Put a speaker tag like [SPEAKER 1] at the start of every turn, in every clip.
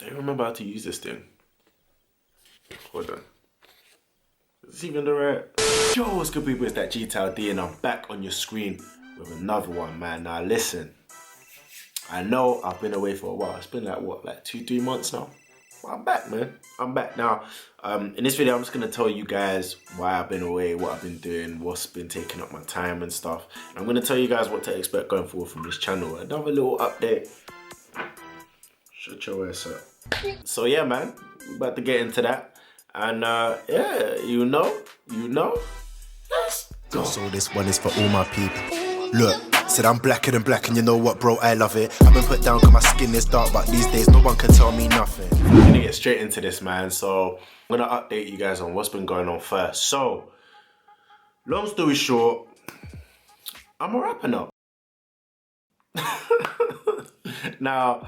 [SPEAKER 1] I don't remember how to use this thing. Hold on. Is this even the right? Yo, what's good people, it's that G-Tal-D and I'm back on your screen with another one, man. Now listen, I know I've been away for a while. It's been like what, like 2-3 months now? But I'm back, man. I'm back now. In this video, I'm just gonna tell you guys why I've been away, what I've been doing, what's been taking up my time and stuff. And I'm gonna tell you guys what to expect going forward from this channel. Another little update. Shut your ass up. So yeah, man, we're about to get into that. And yeah, you know, let's go.
[SPEAKER 2] So this one is for all my people. Look, said I'm blacker than black and you know what, bro, I love it. I've been put down cause my skin is dark, but these days no one can tell me nothing.
[SPEAKER 1] I'm gonna get straight into this, man. So I'm gonna update you guys on what's been going on first. So, long story short, I'm a rapper now. Now,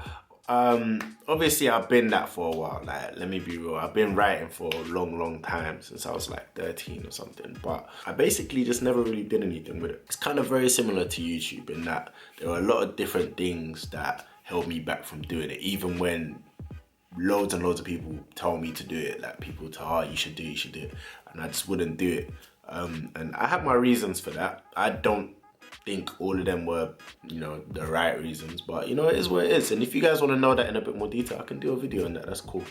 [SPEAKER 1] obviously I've been that for a while. Like, let me be real, I've been writing for a long time, since I was like 13 or something, but I basically just never really did anything with it. It's kind of very similar to YouTube in that there were a lot of different things that held me back from doing it, even when loads and loads of people tell me to do it. Like, people tell, oh, you should do it, and I just wouldn't do it. And I have my reasons for that. I don't think all of them were, you know, the right reasons, but you know, it is what it is. And if you guys want to know that in a bit more detail, I can do a video on that. That's cool.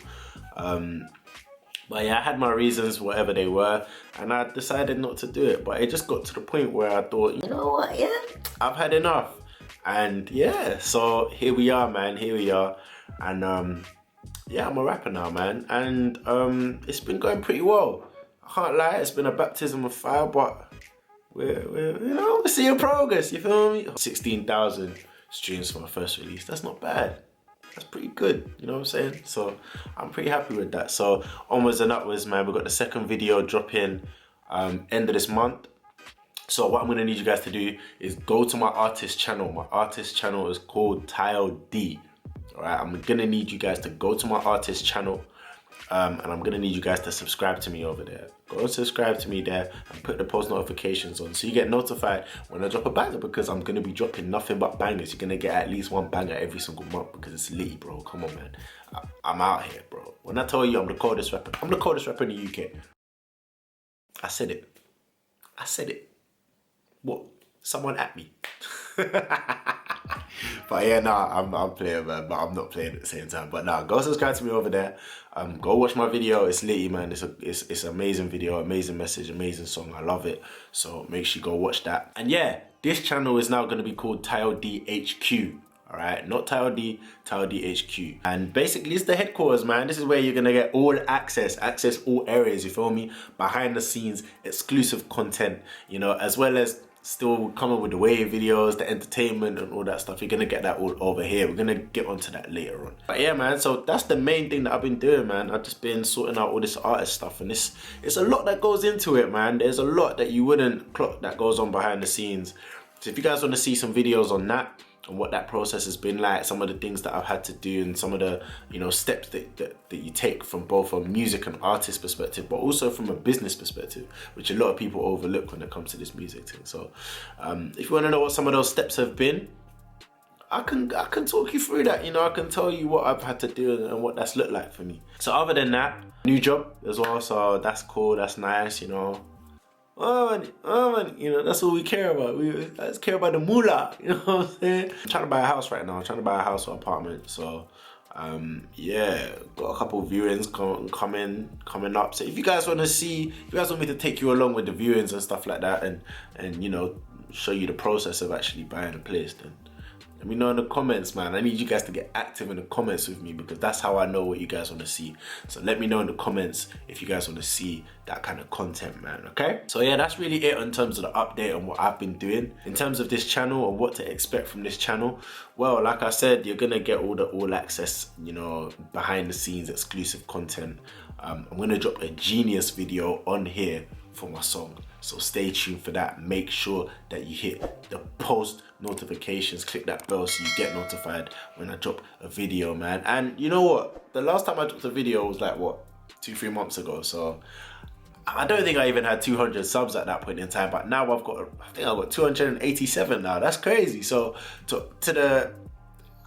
[SPEAKER 1] But yeah, I had my reasons, whatever they were, and I decided not to do it. But it just got to the point where I thought, you know what, yeah, I've had enough. And yeah, so here we are, man. Here we are. And yeah, I'm a rapper now, man. And it's been going pretty well. I can't lie, it's been a baptism of fire, but we're you know, we're seeing progress, you feel me? 16,000 streams for my first release. That's not bad. That's pretty good, you know what I'm saying? So I'm pretty happy with that. So onwards and upwards, man. We've got the second video dropping end of this month. So what I'm gonna need you guys to do is go to my artist channel. My artist channel is called G-Tal-D. All right, I'm gonna need you guys to go to my artist channel. And I'm gonna need you guys to subscribe to me over there. Go subscribe to me there and put the post notifications on so you get notified when I drop a banger, because I'm gonna be dropping nothing but bangers. You're gonna get at least one banger every single month because it's litty, bro. Come on, man. I'm out here, bro. When I tell you I'm the coldest rapper, I'm the coldest rapper in the UK. I said it. I said it. What? Someone at me. But yeah, nah, I'm playing, man, but I'm not playing at the same time. But nah, go subscribe to me over there. Go watch my video. It's litty, man. It's an amazing video, amazing message, amazing song. I love it. So make sure you go watch that. And yeah, this channel is now going to be called G-Tal-D HQ. All right, not G-Tal-D, G-Tal-D HQ. And basically, it's the headquarters, man. This is where you're gonna get all access all areas. You feel me? Behind the scenes, exclusive content. You know, as well as still coming with the wave videos, the entertainment and all that stuff. You're gonna get that all over here. We're gonna get onto that later on. But yeah, man, so that's the main thing that I've been doing, man. I've just been sorting out all this artist stuff, and it's a lot that goes into it, man. There's a lot that you wouldn't clock that goes on behind the scenes. So if you guys want to see some videos on that and what that process has been like, some of the things that I've had to do and some of the, you know, steps that you take from both a music and artist perspective, but also from a business perspective, which a lot of people overlook when it comes to this music thing. So if you want to know what some of those steps have been, I can talk you through that. You know, I can tell you what I've had to do and what that's looked like for me. So other than that, new job as well, so that's cool, that's nice, you know. Oh man, you know, that's what we care about. We just care about the moolah, you know what I'm saying? I'm trying to buy a house right now. I'm trying to buy a house or apartment. So yeah, got a couple of viewings coming up. So if you guys want to see, if you guys want me to take you along with the viewings and stuff like that, and you know, show you the process of actually buying a place, then let me know in the comments, man. I need you guys to get active in the comments with me, because that's how I know what you guys want to see. So let me know in the comments if you guys want to see that kind of content, man, okay? So yeah, that's really it in terms of the update on what I've been doing. In terms of this channel and what to expect from this channel, well, like I said, you're gonna get all the all access, you know, behind the scenes exclusive content. I'm gonna drop a genius video on here for my song, so stay tuned for that. Make sure that you hit the post notifications, click that bell so you get notified when I drop a video, man. And you know what, the last time I dropped a video was like what, 2-3 months ago, so I don't think I even had 200 subs at that point in time, but now I think I've got 287 now. That's crazy. So to the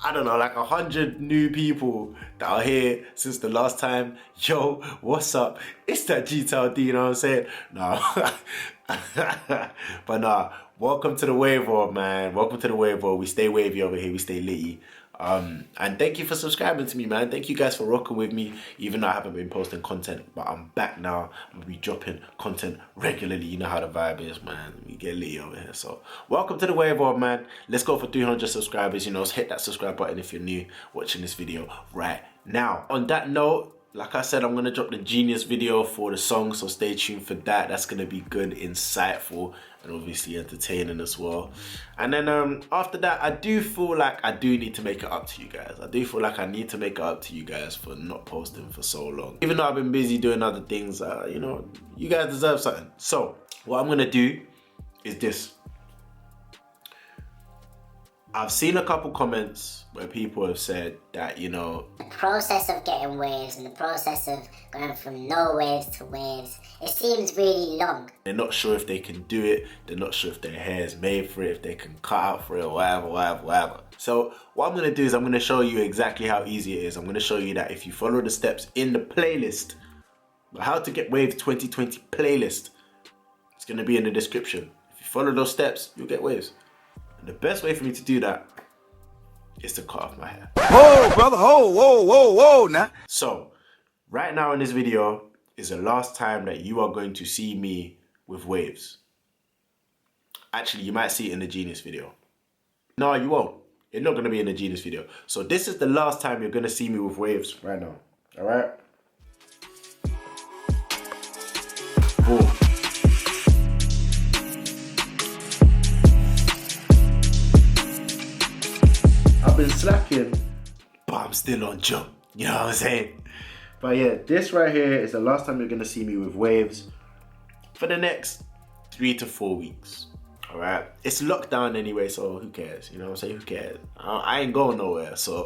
[SPEAKER 1] I don't know, like 100 new people that are here since the last time. Yo, what's up? It's that G-Town D, you know what I'm saying? No. But nah, welcome to the wave world, man. Welcome to the wave world. We stay wavy over here, we stay litty. And thank you for subscribing to me, man. Thank you guys for rocking with me, even though I haven't been posting content, but I'm back now. I'm gonna be dropping content regularly. You know how the vibe is, man. We get litty over here. So welcome to the wave world, man. Let's go for 300 subscribers. You know, hit that subscribe button if you're new watching this video right now. On that note, like I said, I'm gonna drop the Genius video for the song, so stay tuned for that. That's gonna be good, insightful, and obviously entertaining as well. And then after that, I do feel like I do need to make it up to you guys. I do feel like I need to make it up to you guys for not posting for so long. Even though I've been busy doing other things, you know, you guys deserve something. So what I'm gonna do is this. I've seen a couple comments where people have said that, you know,
[SPEAKER 3] the process of getting waves and the process of going from no waves to waves, it seems really long.
[SPEAKER 1] They're not sure if they can do it. They're not sure if their hair is made for it, if they can cut out for it, whatever. So what I'm gonna do is I'm gonna show you exactly how easy it is. I'm gonna show you that if you follow the steps in the playlist, the How to Get Waves 2020 playlist, it's gonna be in the description. If you follow those steps, you'll get waves. The best way for me to do that is to cut off my hair.
[SPEAKER 4] Whoa, brother, whoa, now.
[SPEAKER 1] So, right now in this video is the last time that you are going to see me with waves. Actually, you might see it in the Genius video. No, you won't. It's not going to be in the Genius video. So this is the last time you're going to see me with waves right now. All right? Boom. I've been slacking, but I'm still on jump. You know what I'm saying? But yeah, this right here is the last time you're gonna see me with waves for the next 3 to 4 weeks. All right, it's lockdown anyway, so who cares? You know what I'm saying? Who cares? I ain't going nowhere, so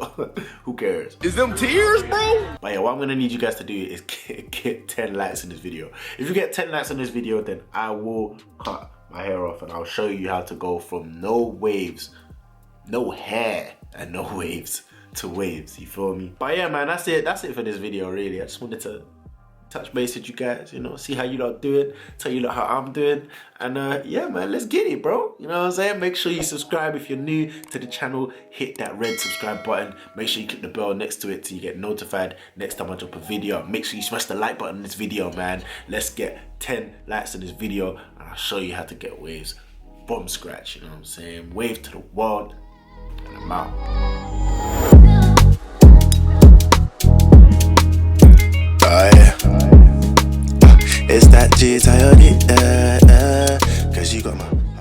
[SPEAKER 1] who cares?
[SPEAKER 4] Is them tears, bro?
[SPEAKER 1] But yeah, what I'm gonna need you guys to do is get 10 likes in this video. If you get 10 likes on this video, then I will cut my hair off and I'll show you how to go from no waves, no hair, and no waves to waves, you feel me? But yeah, man, that's it for this video, really. I just wanted to touch base with you guys, you know, see how you lot doing, tell you lot how I'm doing, and yeah, man, let's get it, bro. You know what I'm saying? Make sure you subscribe if you're new to the channel. Hit that red subscribe button. Make sure you click the bell next to it so you get notified next time I drop a video. Make sure you smash the like button on this video, man. Let's get 10 likes on this video, and I'll show you how to get waves from scratch, you know what I'm saying? Wave to the world, and I'm out.
[SPEAKER 2] It's that G-Town D, cause you got my